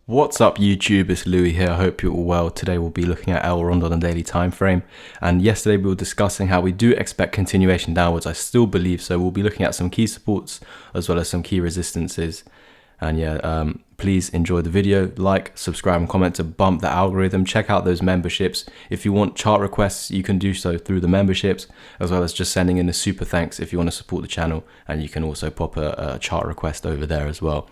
What's up YouTube, it's Louis here. I hope you're all well. Today we'll be looking at Elrond on a daily time frame, and yesterday we were discussing how we do expect continuation downwards. I still believe so. We'll be looking at some key supports as well as some key resistances, and please enjoy the video, like, subscribe and comment to bump the algorithm. Check out those memberships. If you want chart requests, you can do so through the memberships, as well as just sending in a super thanks if you want to support the channel, and you can also pop a chart request over there as well.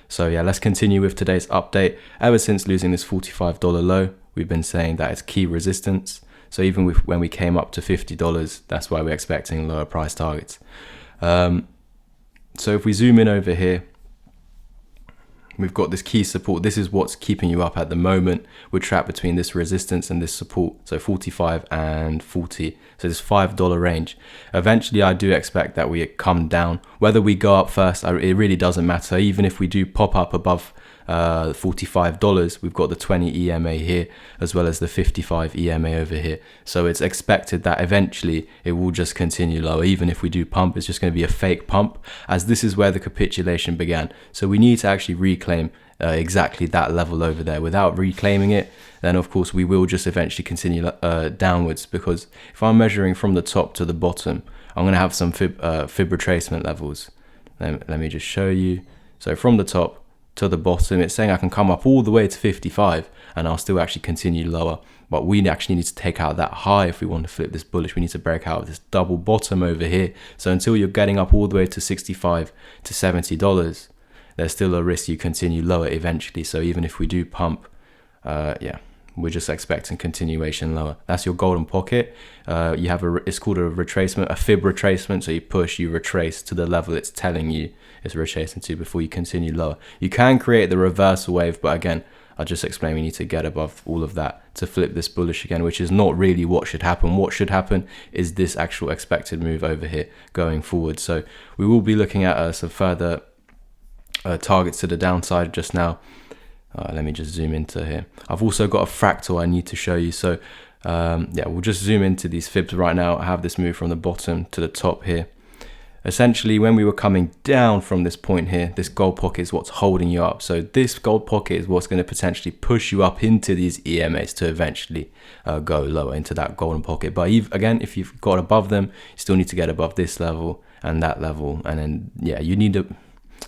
So yeah, let's continue with today's update. Ever since losing this $45 low, we've been saying that it's key resistance. So even when we came up to $50, that's why we're expecting lower price targets. So if we zoom in over here, we've got this key support. This is what's keeping you up at the moment. We're trapped between this resistance and this support, so 45 and 40, so this $5 range. Eventually I do expect that we come down. Whether we go up first, it really doesn't matter. Even if we do pop up above $45, we've got the 20 EMA here as well as the 55 EMA over here, so it's expected that eventually it will just continue lower. Even if we do pump, it's just going to be a fake pump, as this is where the capitulation began. So we need to actually reclaim exactly that level over there. Without reclaiming it, then of course we will just eventually continue downwards, because if I'm measuring from the top to the bottom, I'm going to have some fib retracement levels. Let me just show you. So from the top to the bottom, it's saying I can come up all the way to 55 and I'll still actually continue lower, but we actually need to take out that high. If we want to flip this bullish, we need to break out of this double bottom over here. So until you're getting up all the way to 65 to $70, there's still a risk you continue lower eventually. So even if we do pump, yeah, we're just expecting continuation lower. That's your golden pocket. You have it's called a retracement, a fib retracement. So you push, you retrace to the level it's telling you it's retracing to before you continue lower. You can create the reversal wave, but again, I'll just explain, we need to get above all of that to flip this bullish again, which is not really what should happen. What should happen is this actual expected move over here going forward. So we will be looking at some further targets to the downside just now. Let me just zoom into here. I've also got a fractal I need to show you. So yeah, we'll just zoom into these fibs right now. I have this move from the bottom to the top here. Essentially, when we were coming down from this point here, this gold pocket is what's holding you up. So this gold pocket is what's going to potentially push you up into these EMAs to eventually go lower into that golden pocket. But again, if you've got above them, you still need to get above this level and that level. And then, yeah, you need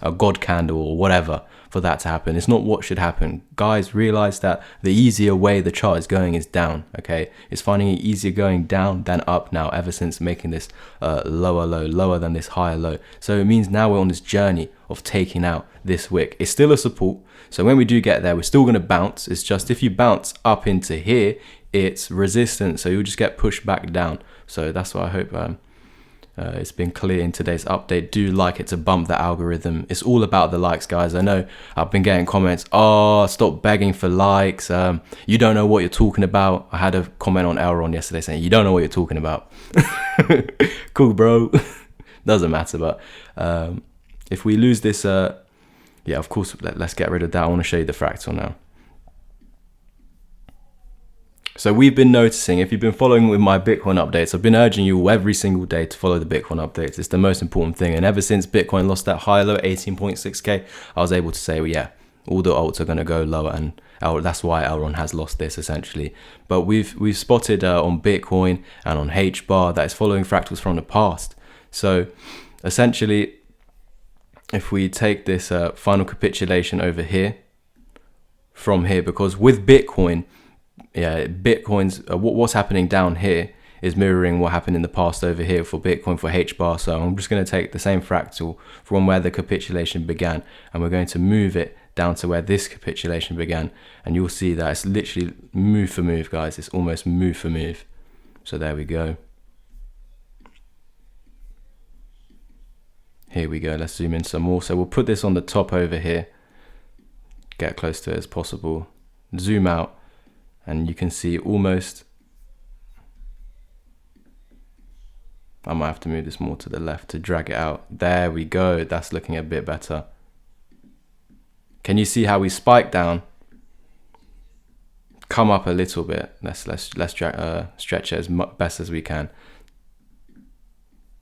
a god candle or whatever for that to happen. It's not what should happen. Guys, realize that the easier way the chart is going is down. Okay, it's finding it easier going down than up now, ever since making this lower low lower than this higher low. So it means now we're on this journey of taking out this wick. It's still a support, so when we do get there, we're still going to bounce. It's just if you bounce up into here, it's resistance, so you'll just get pushed back down. So that's what I hope it's been clear in today's update. Do like it to bump the algorithm. It's all about the likes, guys. I know I've been getting comments, oh, stop begging for likes, you don't know what you're talking about. I had a comment on Elrond yesterday saying you don't know what you're talking about. Cool, bro. Doesn't matter. But if we lose this, yeah, of course, let's get rid of that. I want to show you the fractal now. So we've been noticing, if you've been following with my Bitcoin updates, I've been urging you every single day to follow the Bitcoin updates. It's the most important thing. And ever since Bitcoin lost that high low, 18.6K, I was able to say, well, yeah, all the alts are going to go lower, and that's why Elrond has lost this essentially. But we've spotted on Bitcoin and on H-bar that it's following fractals from the past. So essentially, if we take this final capitulation over here, from here, because with Bitcoin, yeah, Bitcoin's what's happening down here is mirroring what happened in the past over here for Bitcoin, for H-bar. So I'm just going to take the same fractal from where the capitulation began, and we're going to move it down to where this capitulation began, and you'll see that it's literally move for move, guys. It's almost move for move. So there we go. Here we go. Let's zoom in some more. So we'll put this on the top over here, get close to it as possible, zoom out, and you can see almost, I might have to move this more to the left to drag it out. There we go. That's looking a bit better. Can you see how we spike down, come up a little bit? Let's stretch it as best as we can.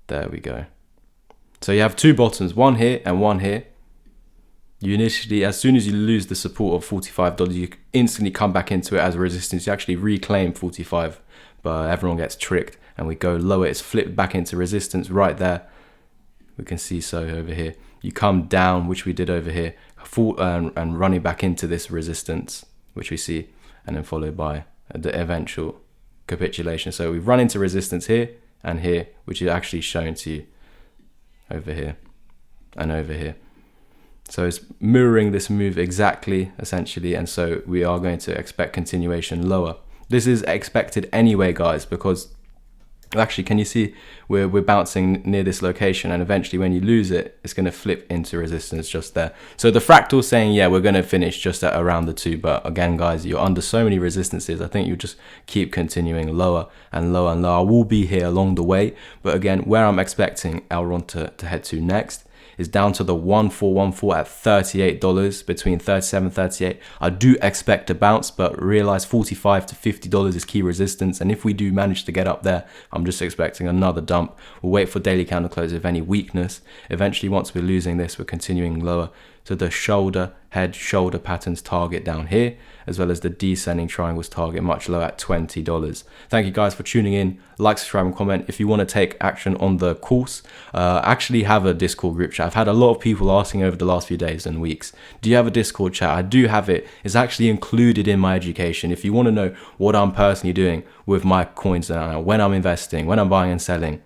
There we go. So you have two bottoms, one here and one here. You initially, as soon as you lose the support of $45, you instantly come back into it as resistance. You actually reclaim 45, but everyone gets tricked and we go lower. It's flipped back into resistance right there. We can see so over here. You come down, which we did over here, and running back into this resistance, which we see, and then followed by the eventual capitulation. So we've run into resistance here and here, which is actually shown to you over here and over here. So it's mirroring this move exactly, essentially, and so we are going to expect continuation lower. This is expected anyway, guys, because actually, can you see we're bouncing near this location, and eventually when you lose it, it's going to flip into resistance just there. So the fractal saying, yeah, we're going to finish just at around the 2, but again, guys, you're under so many resistances. I think you just keep continuing lower and lower and lower. I will be here along the way, but again, where I'm expecting Elrond to head to next is down to the 1414 at $38, between $37 $38. I do expect a bounce, but realize $45 to $50 is key resistance, and if we do manage to get up there, I'm just expecting another dump. We'll wait for daily candle close if any weakness. Eventually, once we're losing this, we're continuing lower to the shoulder, head, shoulder patterns target down here, as well as the descending triangles target much lower at $20. Thank you guys for tuning in. Like, subscribe, and comment. If you want to take action on the course, actually have a Discord group chat. I've had a lot of people asking over the last few days and weeks, do you have a Discord chat? I do have it. It's actually included in my education. If you want to know what I'm personally doing with my coins now, when I'm investing, when I'm buying and selling,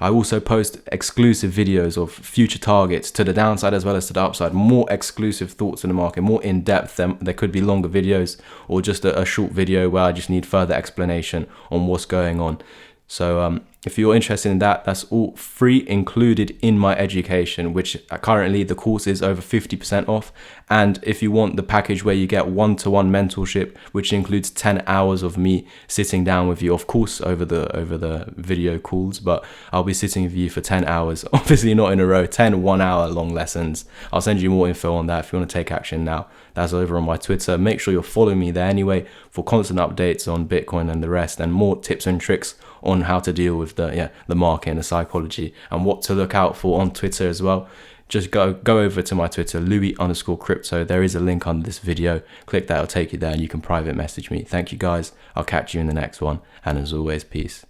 I also post exclusive videos of future targets to the downside as well as to the upside, more exclusive thoughts in the market, more in depth. There could be longer videos or just a short video where I just need further explanation on what's going on. So if you're interested in that, that's all free, included in my education, which currently the course is over 50% off. And if you want the package where you get one-to-one mentorship, which includes 10 hours of me sitting down with you, of course over the video calls, but I'll be sitting with you for 10 hours, obviously not in a row, 10 1-hour long lessons. I'll send you more info on that if you want to take action now. That's over on my Twitter. Make sure you're following me there anyway for constant updates on Bitcoin and the rest, and more tips and tricks on how to deal with the market and the psychology, and what to look out for on Twitter as well. Just go over to my Twitter, Louis_crypto. There is a link under this video. Click that, it'll take you there, and you can private message me. Thank you guys. I'll catch you in the next one, and as always, peace.